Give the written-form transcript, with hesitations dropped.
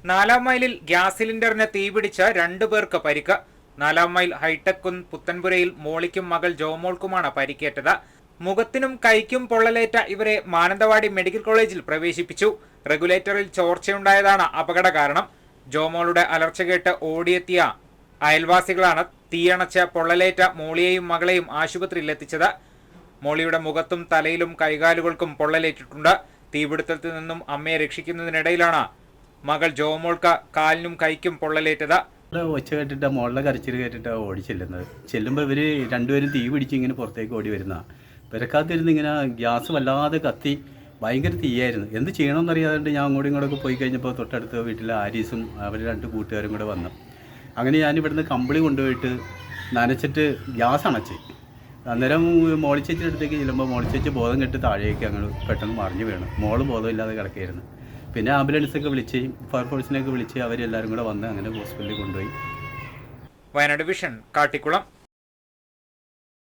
4-ാം മൈലിൽ ഗ്യാസ് സിലിണ്ടറിന് തീപിടിച്ച് 2 പേർക്ക് പരിക്ക്. 4-ാം മൈൽ ഹൈടെക് പുത്തൻപുരയിൽ മോളിക്കും മകൾ ജോമോൾക്കുമാണ് പരിക്കേറ്റത്. മുഖത്തിനും കൈക്കും പൊള്ളലേറ്റ ഇവരെ മാനന്തവാടി മെഡിക്കൽ കോളേജിൽ പ്രവേശിപ്പിച്ചു. റെഗുലേറ്ററിൽ ചോർച്ചയുണ്ടായതാണ് അപകട കാരണം. ജോമോളുടെ അലർച്ച കേട്ട് ഓടിയെത്തിയ അയൽവാസികളാണ് തീയണച്ച് പൊള്ളലേറ്റ മോളിയെയും മകളെയും ആശുപത്രിയിൽ എത്തിച്ചത്. മോളിയുടെ മുഖത്തും തലയിലും കൈകാലുകൾക്കും പൊള്ളലേറ്റിട്ടുണ്ട്. തീപിടുത്തത്തിൽ നിന്നും അമ്മയെ രക്ഷിക്കുന്നതിനിടയിലാണ് മകൾ ജോമോൾക്ക് കാലിനും കൈക്കും പൊള്ളലേറ്റത്. ഒച്ച കേട്ടിട്ട് മോളുടെ കരച്ചിൽ കേട്ടിട്ട് ഓടി ചെല്ലുമ്പോൾ ഇവർ രണ്ടുപേരും തീ പിടിച്ച് ഇങ്ങനെ പുറത്തേക്ക് ഓടി വരുന്ന പെരക്കാത്തിരുന്ന് ഇങ്ങനെ ഗ്യാസ് വല്ലാതെ കത്തി ഭയങ്കര തീയായിരുന്നു. എന്ത് ചെയ്യണമെന്നറിയാതെ ഞാൻ അങ്ങോട്ടും ഇങ്ങോട്ടൊക്കെ പോയി കഴിഞ്ഞപ്പോൾ തൊട്ടടുത്ത വീട്ടിലെ ആരീസും അവർ 2 കൂട്ടുകാരും കൂടെ വന്നു. അങ്ങനെ ഞാൻ ഇവിടുന്ന് കമ്പിളി കൊണ്ടുപോയിട്ട് നനച്ചിട്ട് ഗ്യാസ് അണച്ച് അന്നേരം മോളിച്ചേച്ചിയുടെ അടുത്തേക്ക് ചെല്ലുമ്പോൾ മോളിച്ചേച്ചി ബോധം കെട്ട് താഴേക്ക് അങ്ങ് പെട്ടെന്ന് മറിഞ്ഞു വീണു. മോള് ബോധമില്ലാതെ കിടക്കുകയായിരുന്നു. പിന്നെ ആംബുലൻസൊക്കെ വിളിച്ച് ഫയർഫോഴ്സിനെയൊക്കെ വിളിച്ച് അവരെല്ലാവരും കൂടെ വന്ന് അങ്ങനെ ഹോസ്പിറ്റലിൽ കൊണ്ടുപോയി. വയനാട് വിഷൻ, കാട്ടിക്കുളം.